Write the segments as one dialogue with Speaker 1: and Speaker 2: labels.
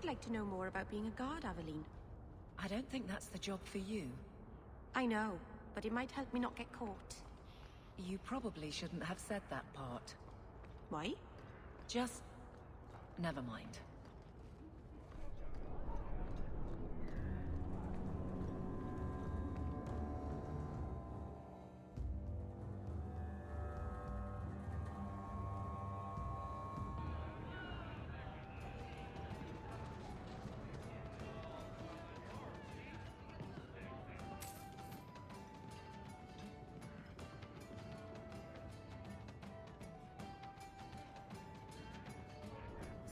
Speaker 1: like to know more about being a guard, Aveline.
Speaker 2: I don't think that's the job for you.
Speaker 1: I know, but it might help me not get caught.
Speaker 2: You probably shouldn't have said that part.
Speaker 1: Why?
Speaker 2: Just... never mind.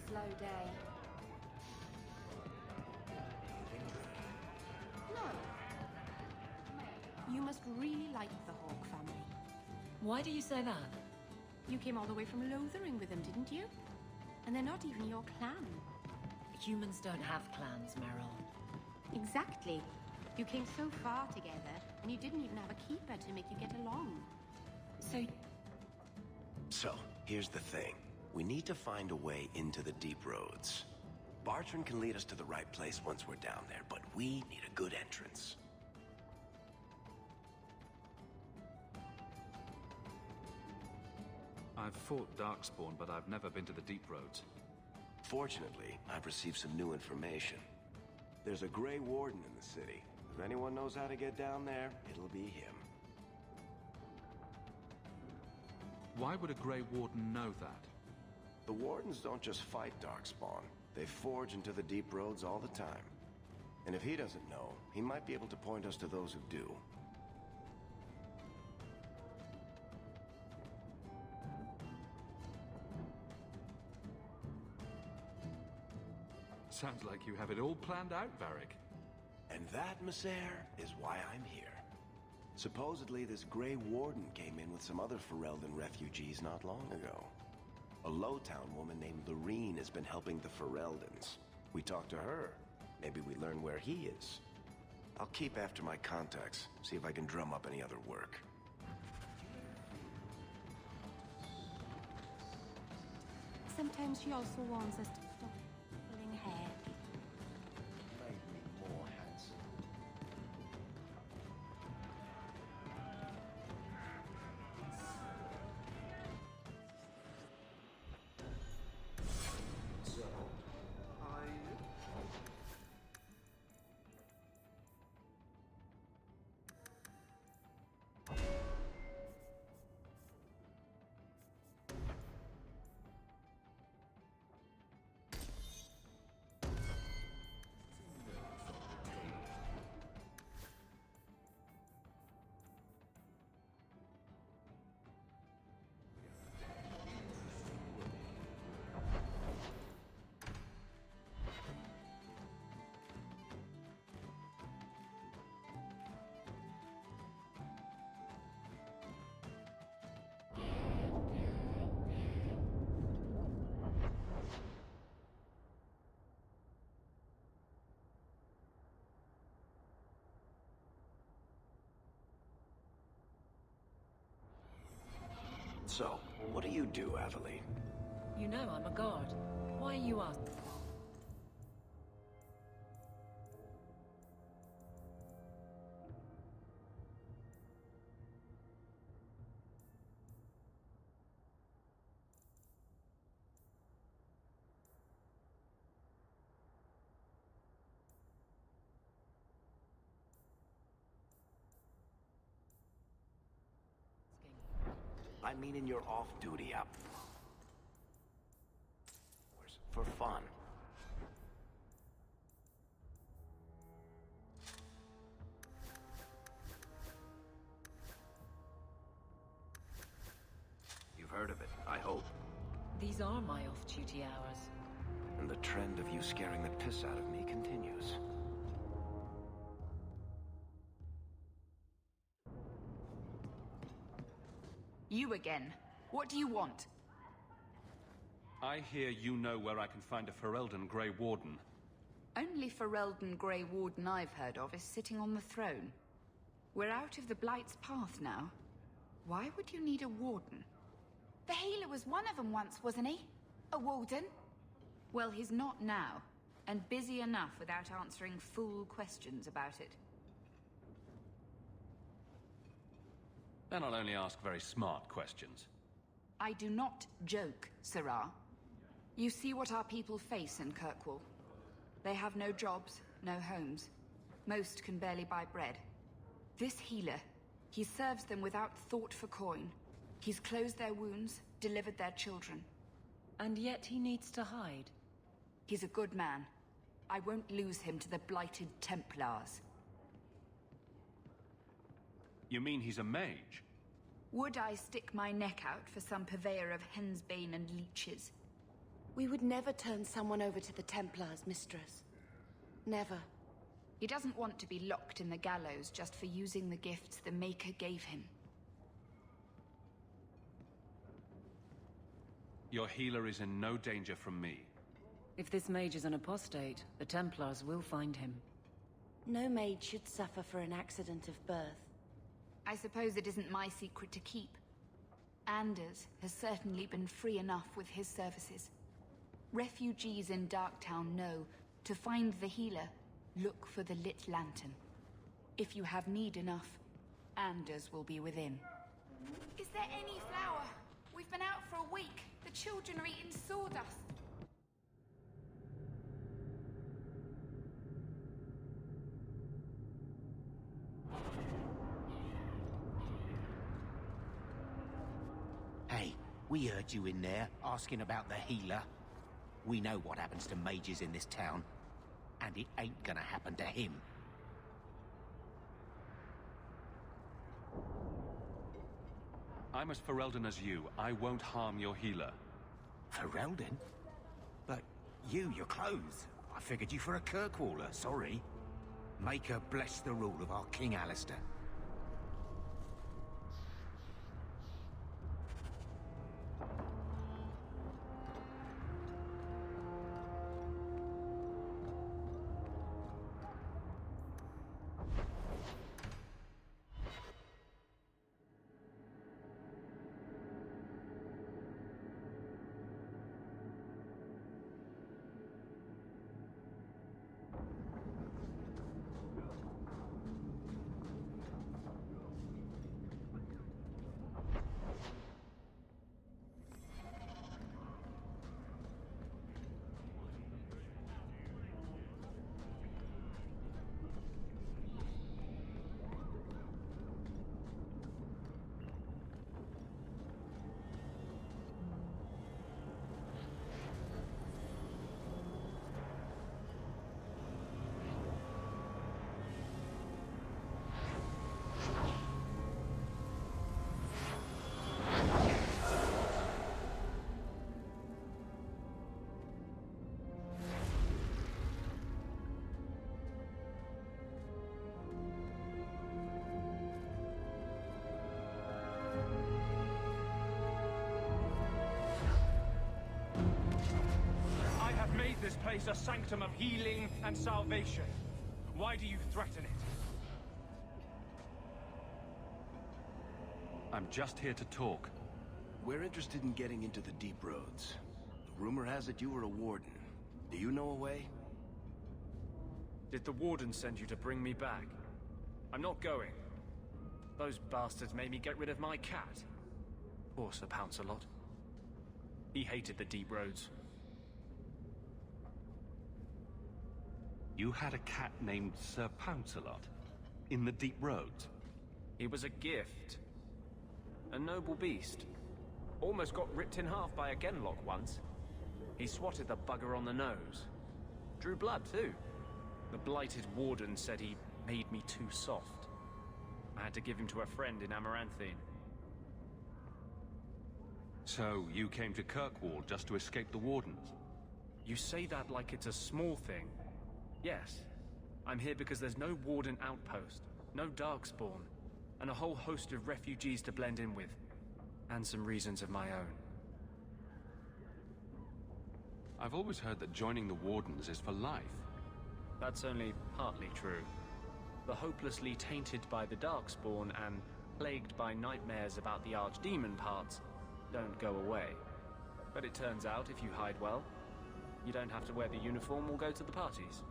Speaker 1: Slow day. No. You must really like the Hawk family.
Speaker 2: Why do you say that?
Speaker 1: You came all the way from Lothering with them, didn't you? And they're not even your clan.
Speaker 2: Humans don't have clans, Meryl.
Speaker 1: Exactly. You came so far together, and you didn't even have a keeper to make you get along.
Speaker 3: So, here's the thing. We need to find a way into the deep roads. Bartrand can lead us to the right place once we're down there, but we need a good entrance.
Speaker 4: I've fought Darkspawn, but I've never been to the deep roads.
Speaker 3: Fortunately, I've received some new information. There's a Grey Warden in the city. If anyone knows how to get down there, it'll be him.
Speaker 4: Why would a Grey Warden know that?
Speaker 3: The Wardens don't just fight Darkspawn. They forge into the deep roads all the time. And if he doesn't know, he might be able to point us to those who do.
Speaker 4: Sounds like you have it all planned out, Varric.
Speaker 3: And that, Messer, is why I'm here. Supposedly, this Grey Warden came in with some other Ferelden refugees not long ago. A Lowtown woman named Lorene has been helping the Fereldans. We talked to her. Maybe we learn where he is. I'll keep after my contacts, see if I can drum up any other work.
Speaker 1: Sometimes she also warns us to stop pulling hair.
Speaker 3: Made me more handsome. So, what do you do, Aveline?
Speaker 2: You know I'm a guard. Why are you asking?
Speaker 3: I mean in your off-duty hours. For fun. You've heard of it, I hope.
Speaker 2: These are my off-duty hours.
Speaker 3: And the trend of you scaring the piss out of me continues.
Speaker 5: You again. What do you want?
Speaker 4: I hear you know where I can find a Ferelden Grey Warden.
Speaker 5: Only Ferelden Grey Warden I've heard of is sitting on the throne. We're out of the Blight's path now. Why would you need a warden?
Speaker 6: The healer was one of them once, wasn't he? A warden?
Speaker 5: Well, he's not now. and busy enough without answering fool questions about it.
Speaker 4: Then I'll only ask very smart questions.
Speaker 5: I do not joke, Sirrah. You see what our people face in Kirkwall. They have no jobs, no homes. Most can barely buy bread. This healer, he serves them without thought for coin. He's closed their wounds, delivered their children.
Speaker 2: And yet he needs to hide.
Speaker 5: He's a good man. I won't lose him to the blighted Templars.
Speaker 4: You mean he's a mage?
Speaker 5: Would I stick my neck out for some purveyor of hensbane and leeches?
Speaker 1: We would never turn someone over to the Templars, mistress. Never.
Speaker 5: He doesn't want to be locked in the gallows just for using the gifts the Maker gave him.
Speaker 4: Your healer is in no danger from me.
Speaker 2: If this mage is an apostate, the Templars will find him.
Speaker 1: No maid should suffer for an accident of birth.
Speaker 5: I suppose it isn't my secret to keep. Anders has certainly been free enough with his services. Refugees in Darktown know to find the healer, look for the lit lantern. If you have need enough, Anders will be within. Is there any flour? We've been out for a week. The children are eating sawdust.
Speaker 6: Hey, we heard you in there asking about the healer. We know what happens to mages in this town, and it ain't gonna happen to him.
Speaker 4: I'm as Ferelden as you. I won't harm your healer.
Speaker 6: Ferelden? But your clothes. I figured you for a Kirkwaller, sorry. Make her bless the rule of our King Alistair.
Speaker 7: This place a sanctum of healing and salvation. Why do you threaten it?
Speaker 4: I'm just here to talk.
Speaker 3: We're interested in getting into the deep roads. Rumor has it you were a warden. Do you know a way?
Speaker 7: Did the warden send you to bring me back? I'm not going. Those bastards made me get rid of my cat. Poor Sir Pouncelot. He hated the deep roads.
Speaker 4: You had a cat named Sir Pouncelot? In the deep roads?
Speaker 7: He was a gift. A noble beast. Almost got ripped in half by a Genlock once. He swatted the bugger on the nose. Drew blood, too. The blighted warden said he made me too soft. I had to give him to a friend in Amaranthine.
Speaker 4: So, you came to Kirkwall just to escape the wardens?
Speaker 7: You say that like it's a small thing. Yes. I'm here because there's no warden outpost, no darkspawn, and a whole host of refugees to blend in with. And some reasons of my own.
Speaker 4: I've always heard that joining the wardens is for life.
Speaker 7: That's only partly true. The hopelessly tainted by the darkspawn and plagued by nightmares about the archdemon parts don't go away. But it turns out if you hide well, You don't have to wear the uniform or go to the parties.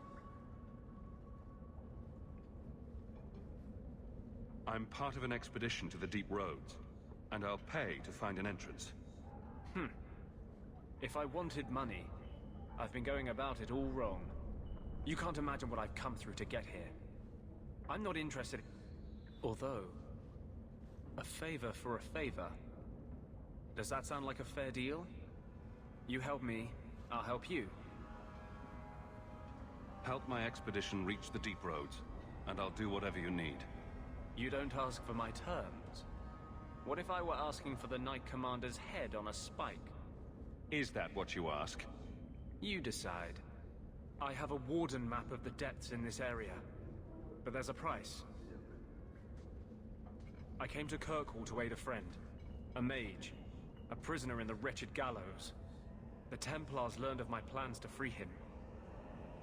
Speaker 4: I'm part of an expedition to the deep roads, and I'll pay to find an entrance.
Speaker 7: If I wanted money, I've been going about it all wrong. You can't imagine what I've come through to get here. I'm not interested. Although, a favor for a favor. Does that sound like a fair deal? You help me, I'll help you.
Speaker 4: Help my expedition reach the deep roads, and I'll do whatever you need.
Speaker 7: You don't ask for my terms. What if I were asking for the Knight Commander's head on a spike?
Speaker 4: Is that what you ask?
Speaker 7: You decide. I have a warden map of the depths in this area, but there's a price. I came to Kirkwall to aid a friend, a mage, a prisoner in the wretched gallows. The Templars learned of my plans to free him.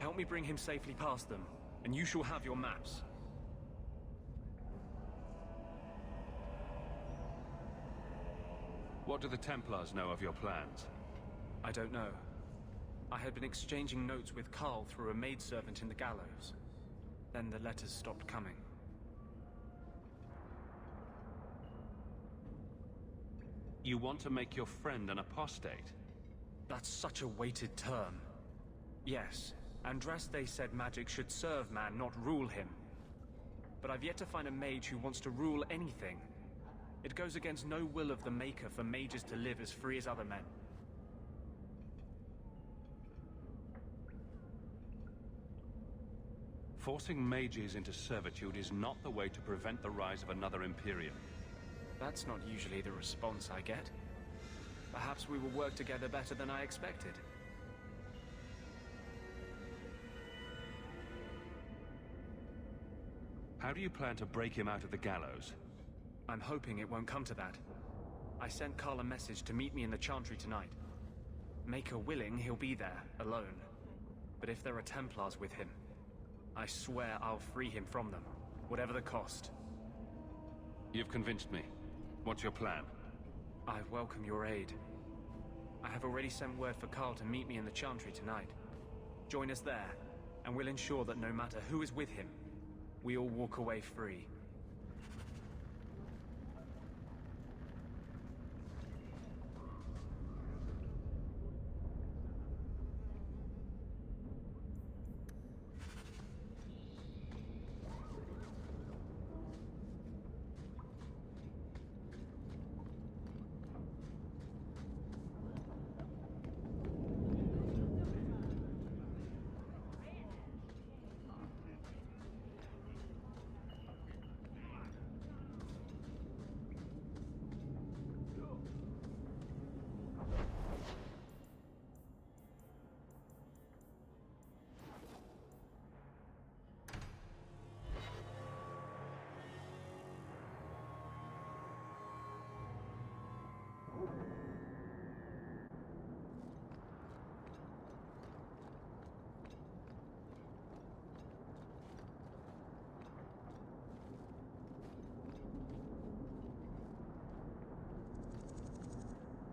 Speaker 7: Help me bring him safely past them, and you shall have your maps.
Speaker 4: What do the Templars know of your plans?
Speaker 7: I don't know. I had been exchanging notes with Carl through a maidservant in the gallows. Then the letters stopped coming.
Speaker 4: You want to make your friend an apostate?
Speaker 7: That's such a weighted term. Yes, Andraste said magic should serve man, not rule him. But I've yet to find a mage who wants to rule anything. It goes against no will of the Maker for mages to live as free as other men.
Speaker 4: Forcing mages into servitude is not the way to prevent the rise of another Imperium.
Speaker 7: That's not usually the response I get. Perhaps we will work together better than I expected.
Speaker 4: How do you plan to break him out of the gallows?
Speaker 7: I'm hoping it won't come to that. I sent Carl a message to meet me in the Chantry tonight. Maker willing, he'll be there, alone. But if there are Templars with him, I swear I'll free him from them, whatever the cost.
Speaker 4: You've convinced me. What's your plan?
Speaker 7: I welcome your aid. I have already sent word for Carl to meet me in the Chantry tonight. Join us there, and we'll ensure that no matter who is with him, we all walk away free.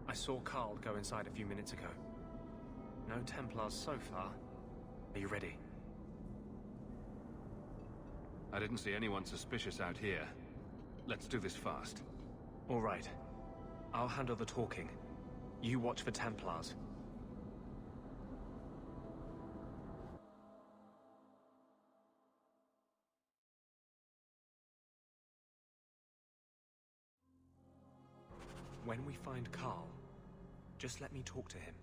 Speaker 7: I saw Carl go inside a few minutes ago. No Templars so far. Are you ready?
Speaker 4: I didn't see anyone suspicious out here. Let's do this fast.
Speaker 7: All right. I'll handle the talking. You watch for Templars. When we find Carl, just let me talk to him.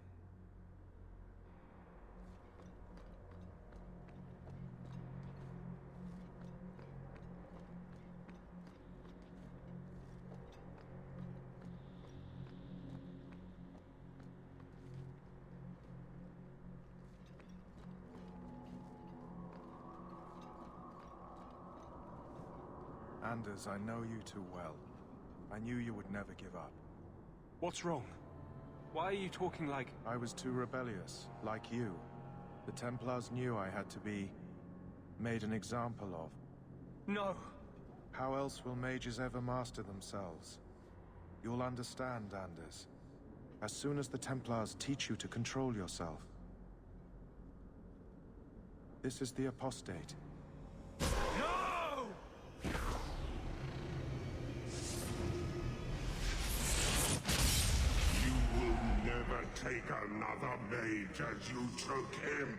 Speaker 8: Anders, I know you too well. I knew you would never give up.
Speaker 7: What's wrong? Why are you talking like...
Speaker 8: I was too rebellious, like you. The Templars knew I had to be made an example of.
Speaker 7: No!
Speaker 8: How else will mages ever master themselves? You'll understand, Anders. As soon as the Templars teach you to control yourself, This is the apostate.
Speaker 6: No!
Speaker 9: You will never take another mage as you took him.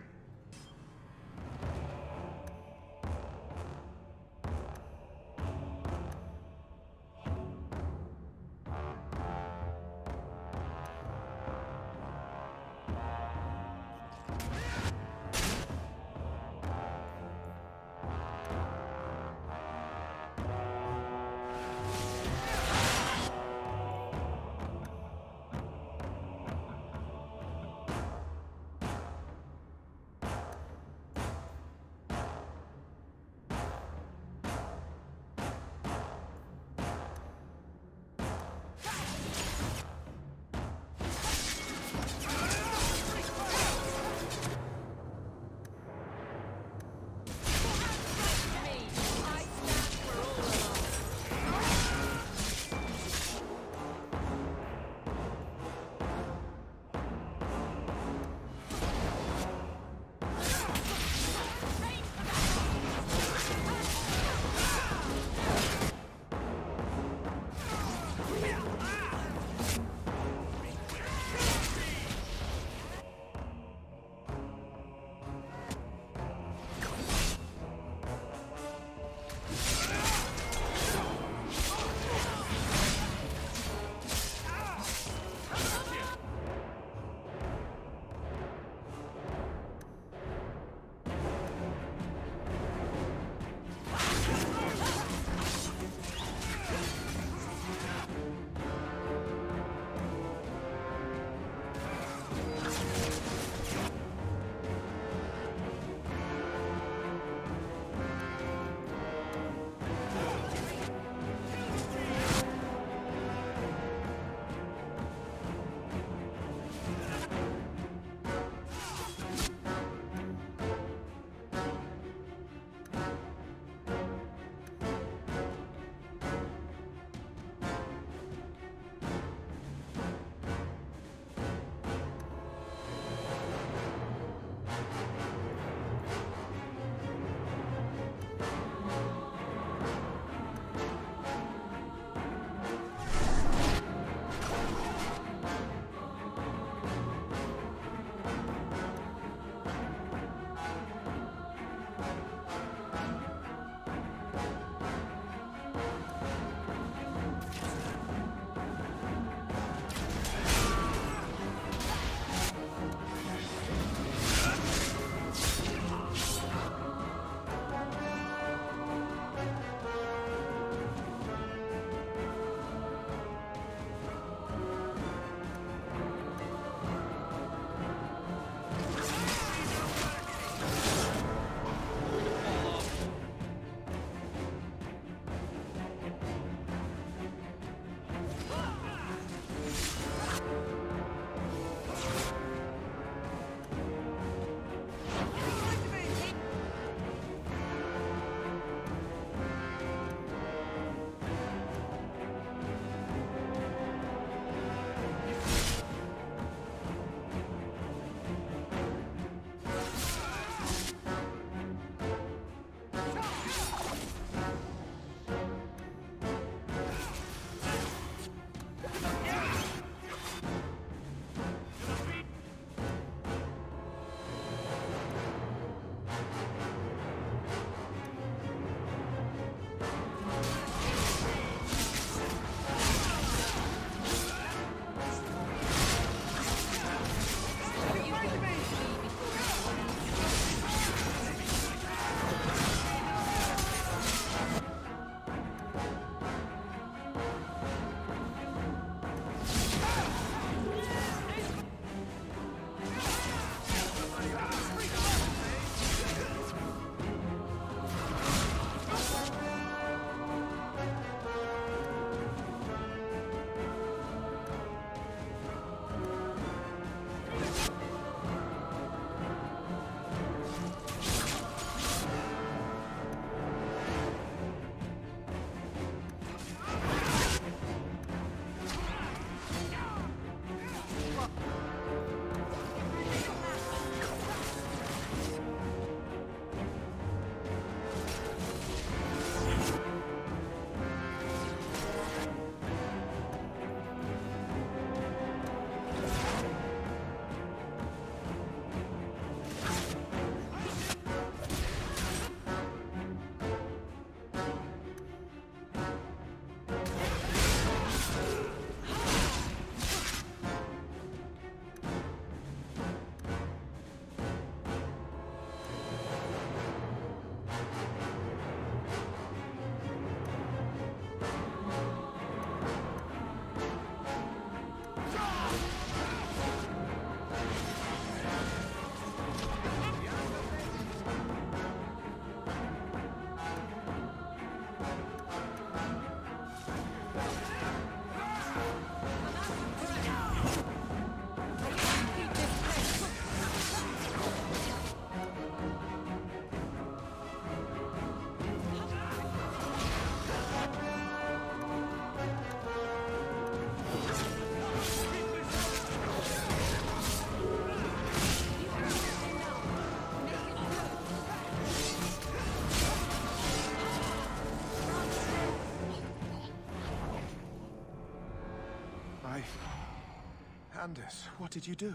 Speaker 8: Anders, what did you do?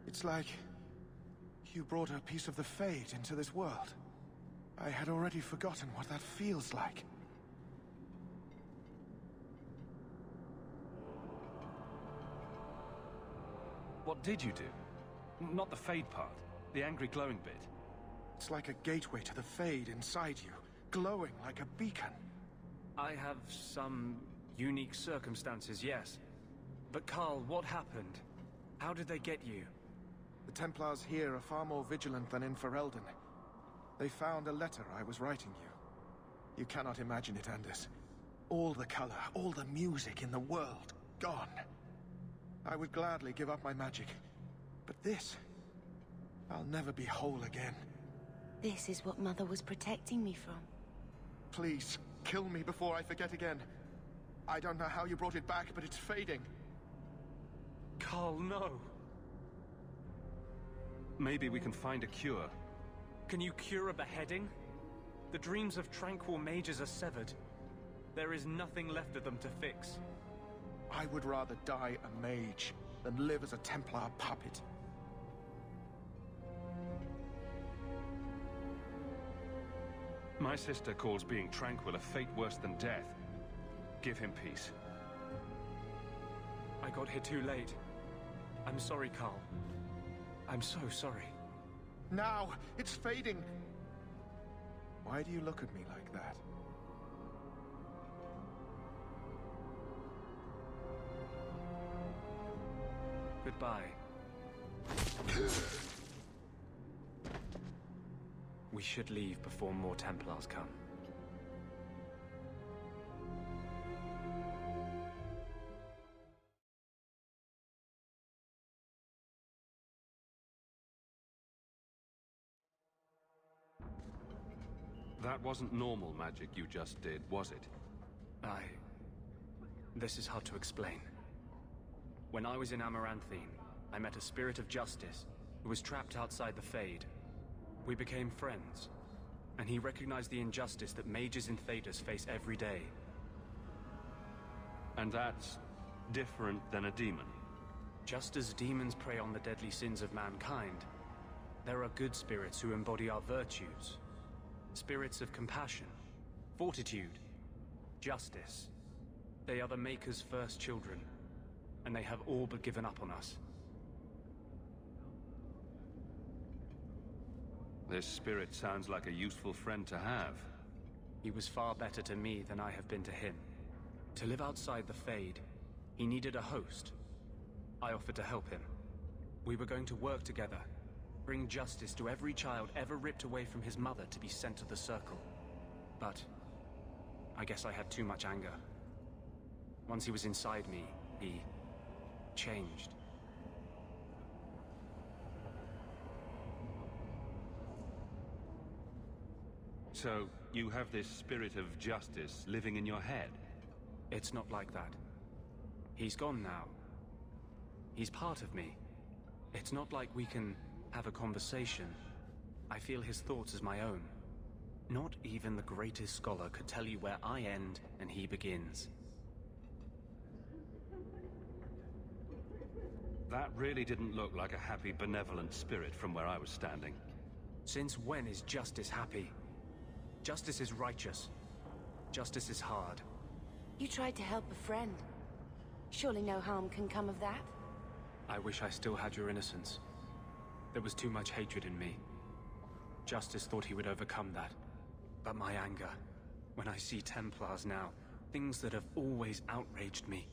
Speaker 8: It's like you brought a piece of the Fade into this world. I had already forgotten what that feels like.
Speaker 4: What did you do? Not the Fade part. The angry glowing bit.
Speaker 8: It's like a gateway to the Fade inside you, glowing like a beacon.
Speaker 7: I have some unique circumstances, yes. But Carl, what happened? How did they get you?
Speaker 8: The Templars here are far more vigilant than in Ferelden. They found a letter I was writing you. You cannot imagine it, Anders. All the color, all the music in the world, gone. I would gladly give up my magic. But this... I'll never be whole again.
Speaker 1: This is what Mother was protecting me from.
Speaker 8: Please, kill me before I forget again. I don't know how you brought it back, but it's fading.
Speaker 7: Carl, no.
Speaker 4: Maybe we can find a cure.
Speaker 7: Can you cure a beheading? The dreams of tranquil mages are severed. There is nothing left of them to fix.
Speaker 8: I would rather die a mage than live as a Templar puppet.
Speaker 4: My sister calls being tranquil a fate worse than death. Give him peace.
Speaker 7: I got here too late. I'm sorry, Carl. I'm so sorry.
Speaker 8: Now! It's fading! Why do you look at me like that?
Speaker 7: Goodbye. We should leave before more Templars come.
Speaker 4: That wasn't normal magic you just did, was it?
Speaker 7: This is hard to explain. When I was in Amaranthine, I met a spirit of justice who was trapped outside the Fade. We became friends, and he recognized the injustice that mages in Thedas face every day.
Speaker 4: And that's different than a demon?
Speaker 7: Just as demons prey on the deadly sins of mankind, there are good spirits who embody our virtues. Spirits of compassion, fortitude, justice. They are the Maker's first children, and they have all but given up on us.
Speaker 4: This spirit sounds like a useful friend to have.
Speaker 7: He was far better to me than I have been to him. To live outside the Fade, he needed a host. I offered to help him. We were going to work together, bring justice to every child ever ripped away from his mother to be sent to the Circle. But I guess I had too much anger. Once he was inside me, he changed.
Speaker 4: So, you have this spirit of justice living in your head?
Speaker 7: It's not like that. He's gone now. He's part of me. It's not like we can have a conversation. I feel his thoughts as my own. Not even the greatest scholar could tell you where I end and he begins.
Speaker 4: That really didn't look like a happy, benevolent spirit from where I was standing.
Speaker 7: Since when is justice happy? Justice is righteous. Justice is hard.
Speaker 1: You tried to help a friend. Surely no harm can come of that?
Speaker 7: I wish I still had your innocence. There was too much hatred in me. Justice thought he would overcome that. But my anger, when I see Templars now, things that have always outraged me,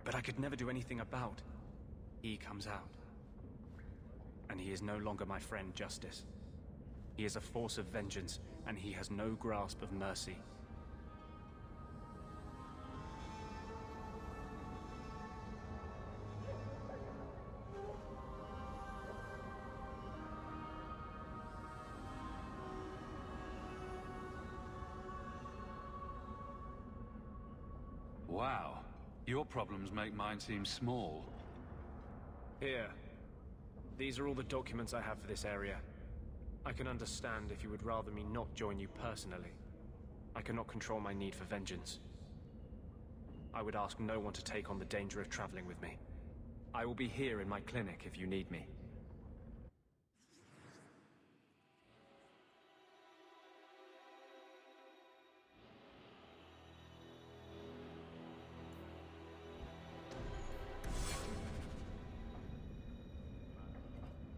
Speaker 7: but I could never do anything about, he comes out. And he is no longer my friend, Justice. He is a force of vengeance, and he has no grasp of mercy.
Speaker 4: Wow. Your problems make mine seem small.
Speaker 7: Here. These are all the documents I have for this area. I can understand if you would rather me not join you personally. I cannot control my need for vengeance. I would ask no one to take on the danger of traveling with me. I will be here in my clinic if you need me.